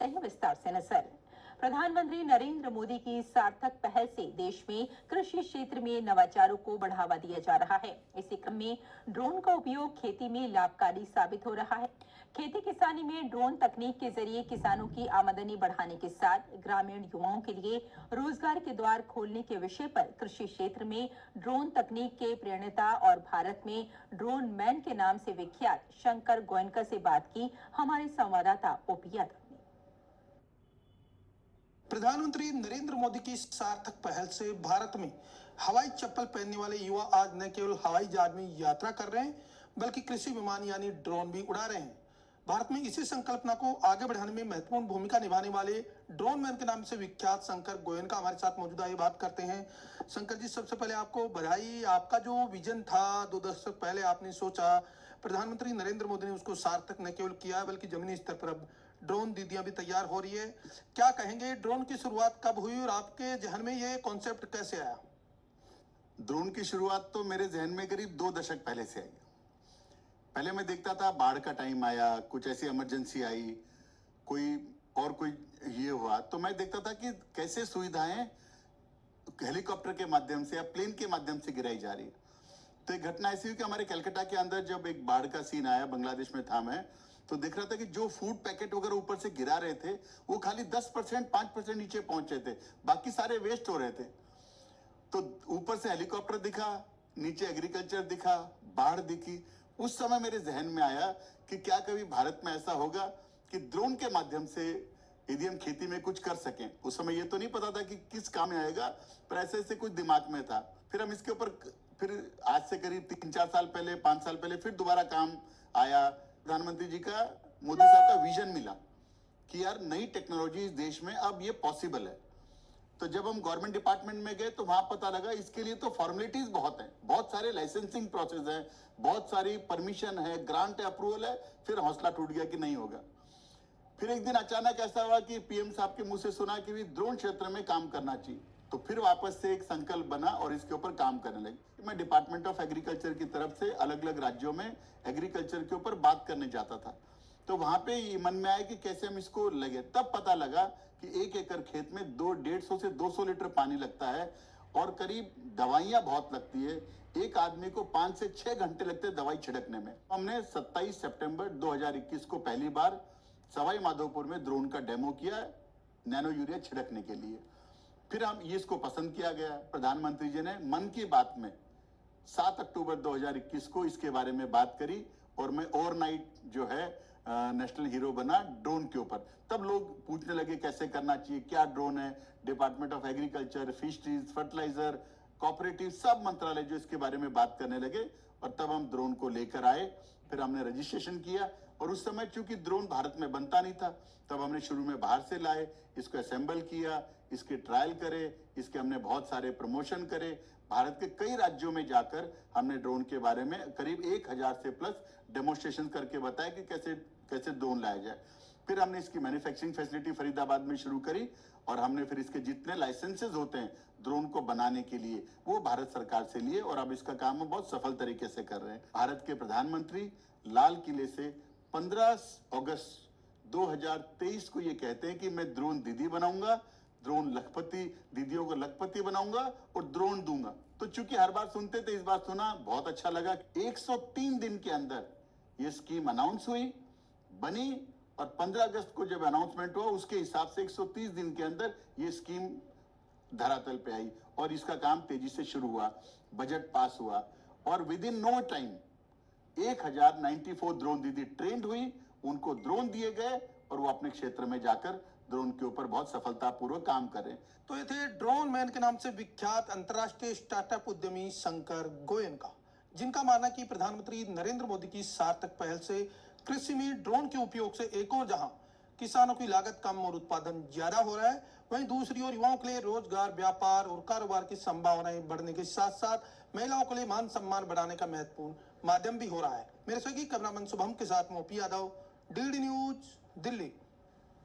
विस्तार से नजर। प्रधानमंत्री नरेंद्र मोदी की सार्थक पहल से देश में कृषि क्षेत्र में नवाचारों को बढ़ावा दिया जा रहा है। इसी क्रम में ड्रोन का उपयोग खेती में लाभकारी साबित हो रहा है। खेती किसानी में ड्रोन तकनीक के जरिए किसानों की आमदनी बढ़ाने के साथ ग्रामीण युवाओं के लिए रोजगार के द्वार खोलने के विषय पर कृषि क्षेत्र में ड्रोन तकनीक के प्रणेता और भारत में ड्रोन मैन के नाम से विख्यात शंकर गोयनका से बात की हमारे संवाददाता ओपी यादव ने। प्रधानमंत्री नरेंद्र मोदी की सार्थक पहल से भारत में हवाई चप्पल पहनने वाले युवा आज न केवल हवाई जहाज में यात्रा कर रहे हैं, बल्कि कृषि विमान यानी ड्रोन भी उड़ा रहे हैं। भारत में इसी संकल्पना को आगे बढ़ाने में महत्वपूर्ण भूमिका निभाने वाले ड्रोन मैन के नाम से विख्यात शंकर गोयनका हमारे साथ मौजूद है। बात करते हैं। शंकर जी, सबसे पहले आपको बधाई। आपका जो विजन था 2 दशक पहले आपने सोचा, प्रधानमंत्री नरेंद्र मोदी ने उसको सार्थक न केवल किया बल्कि जमीनी स्तर पर अब ड्रोन दीदियां भी तैयार हो रही है। क्या कहेंगे, ड्रोन की शुरुआत कब हुई और आपके जहन में ये कॉन्सेप्ट कैसे आया? ड्रोन की शुरुआत तो मेरे जहन में करीब 2 दशक पहले से आई। पहले मैं देखता था बाढ़ का टाइम आया, कुछ ऐसी इमरजेंसी आई, कोई ये हुआ, तो मैं देखता था कि कैसे सुविधाएं हेलीकॉप्टर के माध्यम से या प्लेन के माध्यम से गिराई जा रही है। तो एक घटना ऐसी हुई कि हमारे कलकत्ता के अंदर जब एक बाढ़ का सीन आया, बांग्लादेश में था मैं, तो देख रहा था कि जो फूड पैकेट वगैरह ऊपर से गिरा रहे थे वो खाली 10% 5% नीचे पहुंच रहे थे, बाकी सारे वेस्ट हो रहे थे। तो ऊपर से हेलीकॉप्टर दिखा, नीचे एग्रीकल्चर दिखा, बाढ़ दिखी। उस समय मेरे जहन में आया कि क्या कभी भारत में ऐसा होगा कि ड्रोन के माध्यम से यदि हम खेती में कुछ कर सकें। उस समय ये तो नहीं पता था कि किस काम में आएगा, पर ऐसे ऐसे कुछ दिमाग में था। फिर हम इसके ऊपर फिर आज से करीब 3-4 साल पहले, 5 साल पहले फिर दोबारा काम आया। प्रधानमंत्री जी का, मोदी साहब का विजन मिला कि यार नई टेक्नोलॉजी इस देश में अब ये पॉसिबल है। तो जब हम गवर्नमेंट डिपार्टमेंट में गए तो वहां पता लगा इसके लिए तो फॉर्मेलिटीज बहुत हैं, बहुत सारे लाइसेंसिंग प्रोसेस है, बहुत सारी परमिशन है, ग्रांट है, अप्रूवल है। फिर हौसला टूट गया कि नहीं होगा। फिर एक दिन अचानक ऐसा हुआ कि पीएम साहब के मुंह से सुना कि भी ड्रोन क्षेत्र में काम करना चाहिए। तो फिर वापस से एक संकल्प बना और इसके ऊपर काम करने लगे। मैं डिपार्टमेंट ऑफ एग्रीकल्चर की तरफ से अलग अलग राज्यों में एग्रीकल्चर के ऊपर बात करने जाता था। तो वहां पे मन में आया कि कैसे हम इसको लगे। तब पता लगा कि 1 एकड़ खेत में 150 से 200 लीटर पानी लगता है और करीब दवाइयां बहुत लगती है। एक आदमी को 5 से 6 घंटे लगते हैं दवाई छिड़कने में। हमने 27 सितंबर 2021 को पहली बार सवाई माधोपुर में ड्रोन का डेमो किया, नैनो यूरिया छिड़कने के लिए। फिर हम इसको पसंद किया गया। प्रधानमंत्री जी ने मन की बात में 7 अक्टूबर 2021 को इसके बारे में बात करी और मैं ओवरनाइट जो है नेशनल हीरो बना ड्रोन के ऊपर। तब लोग पूछने लगे कैसे करना चाहिए, क्या ड्रोन है। Department of agriculture, fisheries, fertiliser, cooperative, सब मंत्रालय जो इसके बारे में बात करने लगे और तब हम ड्रोन को लेकर आए। फिर हमने रजिस्ट्रेशन किया और उस समय चूंकि ड्रोन भारत में बनता नहीं था, तब हमने शुरू में बाहर से लाए, इसको असेंबल किया, इसके ट्रायल करे, इसके हमने बहुत सारे प्रमोशन करे। भारत के कई राज्यों में जाकर हमने ड्रोन के बारे में करीब 1000 से प्लस डेमोन्स्ट्रेशन करके बताया कि कैसे कैसे ड्रोन लाया जाए। फिर हमने इसकी मैन्युफैक्चरिंग फैसिलिटी फरीदाबाद में शुरू करी और हमने फिर इसके जितने लाइसेंसेज होते हैं ड्रोन को बनाने के लिए वो भारत सरकार से लिए और अब इसका काम हम बहुत सफल तरीके से कर रहे हैं। भारत के प्रधानमंत्री लाल किले से 15 अगस्त 2023 को ये कहते हैं कि मैं ड्रोन दीदी बनाऊंगा, ड्रोन लखपति, दीदियों को लखपति बनाऊंगा और ड्रोन दूंगा। तो चूंकि हर बार सुनते थे, इस बार सुना, बहुत अच्छा लगा। 103 दिन के अंदर ये स्कीम अनाउंस हुई, बनी और 15 अगस्त को जब अनाउंसमेंट हुआ उसके हिसाब से 130 दिन के अंदर ये स्कीम धरातल पे आई और इसका काम तेजी से शुरू हुआ। बजट पास हुआ और within no time 1094 drone दीदी ट्रेंड हुई, उनको ड्रोन दिए गए और वो अपने क्षेत्र में जाकर ड्रोन के ऊपर बहुत सफलतापूर्वक काम कर रहे हैं। तो ये थे ड्रोन मैन के नाम से विख्यात अंतर्राष्ट्रीय स्टार्टअप उद्यमी शंकर गोयनका, जिनका मानना कि प्रधानमंत्री नरेंद्र मोदी की सार्थक पहल से कृषि में ड्रोन के उपयोग से एक और जहां किसानों की लागत कम और उत्पादन ज्यादा हो रहा है, वहीं दूसरी ओर युवाओं के लिए रोजगार, व्यापार और कारोबार की संभावनाएं बढ़ने के साथ साथ महिलाओं के लिए मान सम्मान बढ़ाने का महत्वपूर्ण माध्यम भी हो रहा है। मेरे सहयोगी कैमरामैन शुभम के साथ मोपी यादव, डीडी न्यूज, दिल्ली।